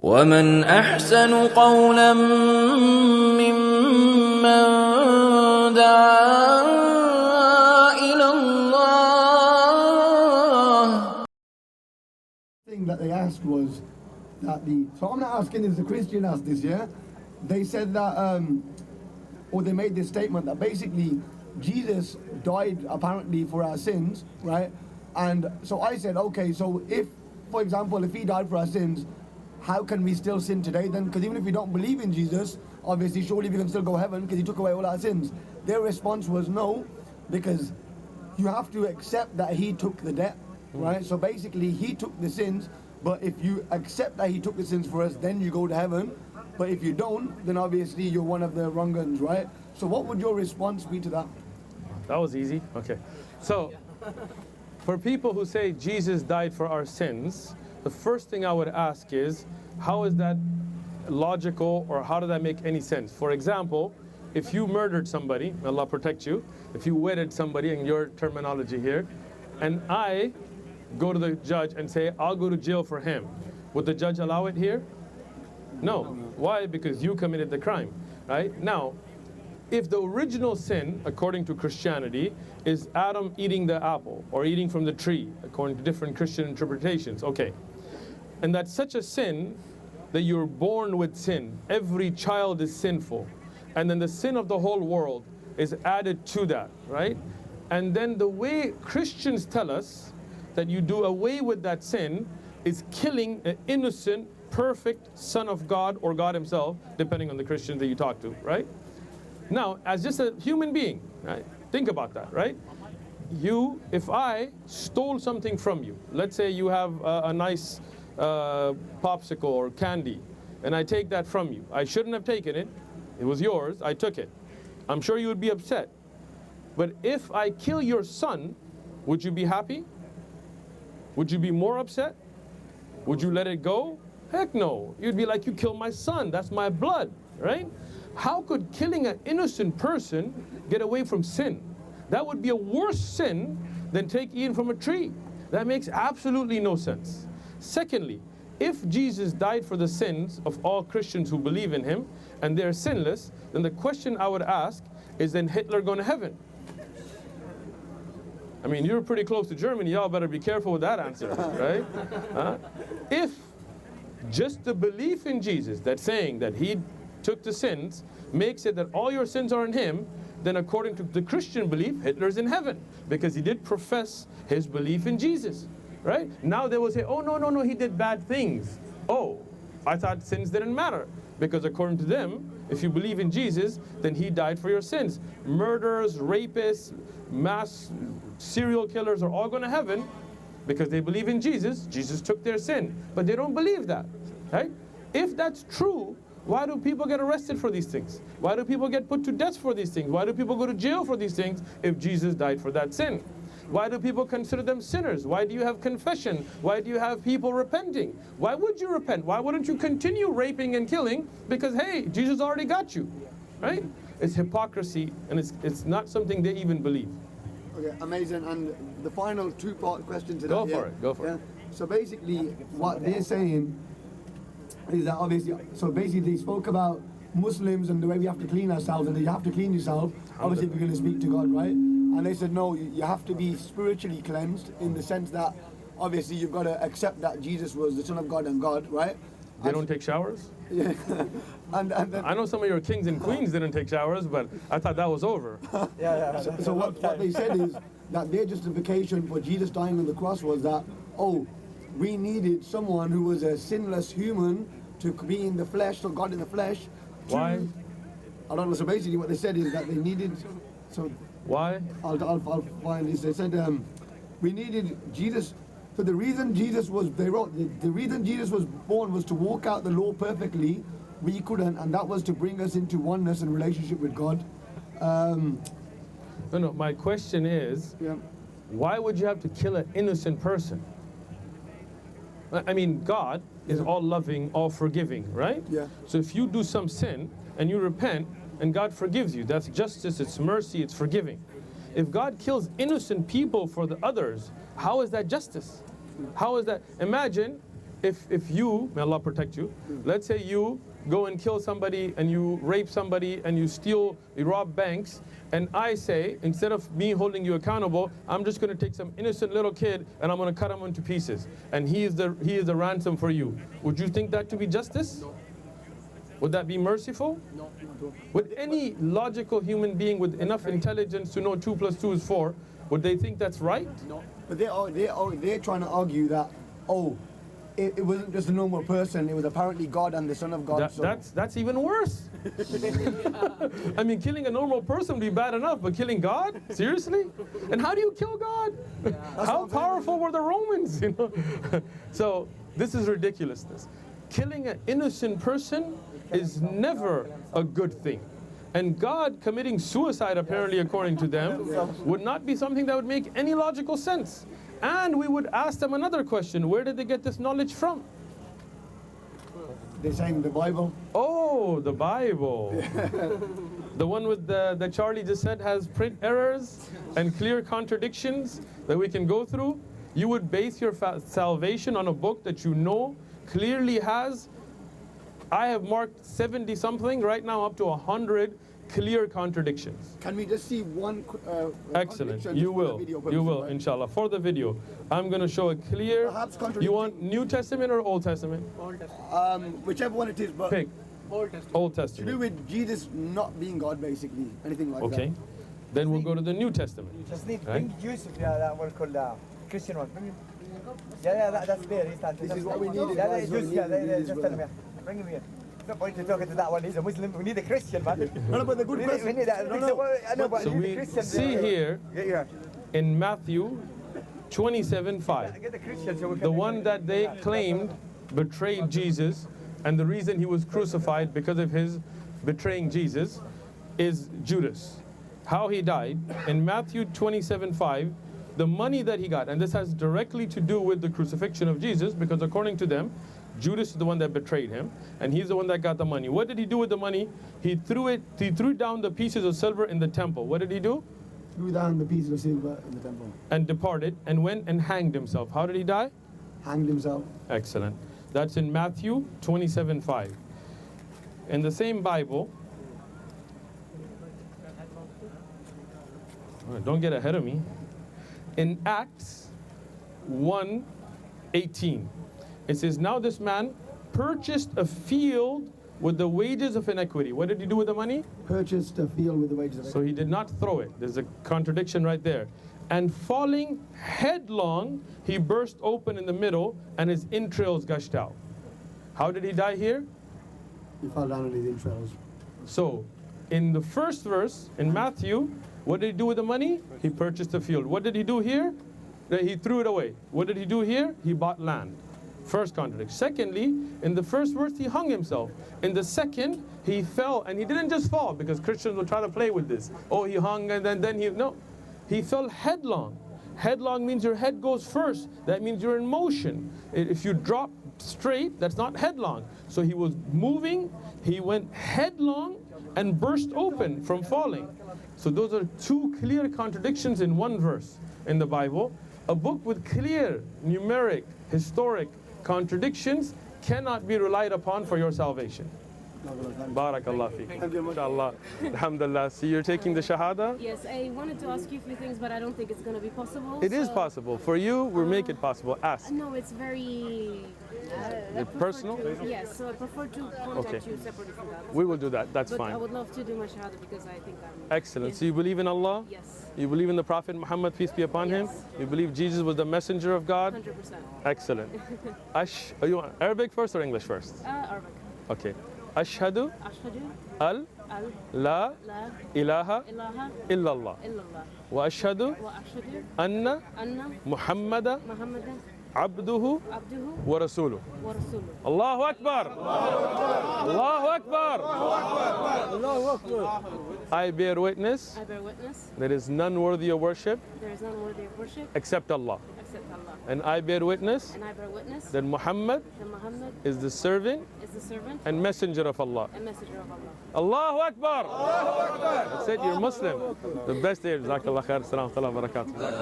ومن أحسن قولا ممن دعا إلى الله. Thing that they asked was that so I'm not asking this, the Christian asked this, yeah? They said that, or they made this statement that basically Jesus died apparently for our sins, right? And so I said, okay, so if, for example, if he died for our sins, how can we still sin today then? Because even if we don't believe in Jesus, obviously surely we can still go to heaven because he took away all our sins. Their response was no, because you have to accept that he took the debt, right? So basically he took the sins, but if you accept that he took the sins for us, then you go to heaven. But if you don't, then obviously you're one of the wrong ones, right? So what would your response be to that? That was easy. Okay. So, for people who say Jesus died for our sins, the first thing I would ask is, how is that logical, or how does that make any sense? For example, if you murdered somebody, Allah protect you, if you wedded somebody, in your terminology here, and I go to the judge and say, I'll go to jail for him, would the judge allow it here? No. Why? Because you committed the crime, right? Now, if the original sin, according to Christianity, is Adam eating the apple or eating from the tree, according to different Christian interpretations, okay. And that's such a sin that you're born with sin. Every child is sinful. And then the sin of the whole world is added to that, right? And then the way Christians tell us that you do away with that sin is killing an innocent, perfect son of God or God himself, depending on the Christian that you talk to, right? Now, as just a human being, right? Think about that, right? If I stole something from you, let's say you have a nice popsicle or candy, and I take that from you. I shouldn't have taken it. It was yours. I took it. I'm sure you would be upset. But if I kill your son, would you be happy? Would you be more upset? Would you let it go? Heck no. You'd be like, you killed my son. That's my blood, right? How could killing an innocent person get away from sin? That would be a worse sin than eating from a tree. That makes absolutely no sense. Secondly, if Jesus died for the sins of all Christians who believe in him, and they're sinless, then the question I would ask is, then Hitler going to heaven? I mean, you're pretty close to Germany, y'all better be careful with that answer, right? If just the belief in Jesus, that saying that he took the sins, makes it that all your sins are in him, then according to the Christian belief, Hitler's in heaven, because he did profess his belief in Jesus, right? Now they will say, oh, no, he did bad things. Oh, I thought sins didn't matter, because according to them, if you believe in Jesus, then he died for your sins. Murderers, rapists, mass serial killers are all going to heaven because they believe in Jesus. Jesus took their sin, but they don't believe that, right? If that's true, why do people get arrested for these things? Why do people get put to death for these things? Why do people go to jail for these things if Jesus died for that sin? Why do people consider them sinners? Why do you have confession? Why do you have people repenting? Why would you repent? Why wouldn't you continue raping and killing? Because, hey, Jesus already got you, right? It's hypocrisy, and it's not something they even believe. Okay, amazing. And the final two-part question to that. Go for it. So basically, what they're saying is that obviously, so basically they spoke about Muslims and the way we have to clean ourselves, and that you have to clean yourself, obviously if you're going to speak to God, right? And they said, no, you have to be spiritually cleansed in the sense that obviously you've got to accept that Jesus was the Son of God and God, right? They don't take showers? Yeah. and then, I know some of your kings and queens didn't take showers, but I thought that was over. So what they said is that their justification for Jesus dying on the cross was that, oh, we needed someone who was a sinless human to be in the flesh, so God in the flesh. Why? I don't know. So basically, what they said is that they needed. So why? I'll find this. They said we needed Jesus. So the reason Jesus was, they wrote, the reason Jesus was born was to walk out the law perfectly. We couldn't, and that was to bring us into oneness and relationship with God. No. My question is, why would you have to kill an innocent person? I mean, God is all loving, all forgiving, right? Yeah. So if you do some sin and you repent and God forgives you, that's justice, it's mercy, it's forgiving. If God kills innocent people for the others, how is that justice? How is that? Imagine if you, may Allah protect you, let's say you go and kill somebody and you rape somebody and you steal, you rob banks, and I say, instead of me holding you accountable, I'm just going to take some innocent little kid and I'm going to cut him into pieces, and he is the ransom for you. Would you think that to be justice? Would that be merciful? No. Would any logical human being with enough intelligence to know 2 + 2 is 4, would they think that's right? No. But they're trying to argue that, it wasn't just a normal person, it was apparently God and the Son of God. That's even worse. I mean, killing a normal person would be bad enough, but killing God? Seriously? And how do you kill God? How powerful were the Romans? You know? So this is ridiculousness. Killing an innocent person is never a good thing. And God committing suicide, apparently according to them, would not be something that would make any logical sense. And we would ask them another question: where did they get this knowledge from? They're saying the Bible. Oh, the Bible. The one with that Charlie just said has print errors and clear contradictions that we can go through. You would base your salvation on a book that you know clearly has, I have marked 70 something, right now up to 100 clear contradictions. Can we just see one Excellent. You will, right? Inshallah. For the video, I'm going to show a clear. You want New Testament or Old Testament? Old Testament. Whichever one it is, but pick. Old Testament. Old Testament. To do with Jesus not being God, basically, anything like that. Okay. Then we'll go to the New Testament. Just need bring Yusuf, that one called Christian one. Yeah, that's there. This is what we need. Just tell him. Bring him here. No point to talking to that one. He's a Muslim. We need a Christian, man. No, but the good person. We need that. So we see here in Matthew 27:5, the one that they claimed betrayed Jesus, and the reason he was crucified because of his betraying Jesus is Judas. How he died in Matthew 27:5, the money that he got, and this has directly to do with the crucifixion of Jesus, because according to them, Judas is the one that betrayed him, and he's the one that got the money. What did he do with the money? He threw down the pieces of silver in the temple. What did he do? Threw down the pieces of silver in the temple. And departed and went and hanged himself. How did he die? Hanged himself. Excellent. That's in Matthew 27:5. In the same Bible, don't get ahead of me. In Acts 1:18, it says, now this man purchased a field with the wages of iniquity. What did he do with the money? Purchased a field with the wages of iniquity. So he did not throw it. There's a contradiction right there. And falling headlong, he burst open in the middle and his entrails gushed out. How did he die here? He fell down on his entrails. So in the first verse in Matthew, what did he do with the money? He purchased a field. What did he do here? He threw it away. What did he do here? He bought land. First contradiction. Secondly, in the first verse, he hung himself. In the second, he fell, and he didn't just fall, because Christians will try to play with this. Oh, he hung, and then no. He fell headlong. Headlong means your head goes first. That means you're in motion. If you drop straight, that's not headlong. So he was moving, he went headlong, and burst open from falling. So those are two clear contradictions in one verse in the Bible. A book with clear, numeric, historic contradictions cannot be relied upon for your salvation. Barakallah feek. Inshallah. Alhamdulillah. So you're taking the Shahada? Yes, I wanted to ask you a few things, but I don't think it's going to be possible. It is possible. For you, we'll make it possible. Ask. No, it's very personal? Yes, so I prefer to contact you separately from that. We will do that. That's but fine. I would love to do my Shahada because I think I'm... Excellent. So you believe in Allah? Yes. You believe in the Prophet Muhammad, peace be upon him? You believe Jesus was the messenger of God? 100%. Excellent. You want Arabic first or English first? Arabic. Okay. Ashhadu al la ilaha ilaha illallah illallah wa ashhadu anna Muhammadan abduhu wa rasuluh. Allahu Akbar. Allahu Akbar. Allahu Akbar. I bear witness. There is none worthy of worship. Except Allah. And I bear witness that Muhammad is the servant and messenger of Allah. Allahu Akbar. That's it, you're Muslim. The best day. Jazakallah khair. Assalamu alaikum wa barakatuh.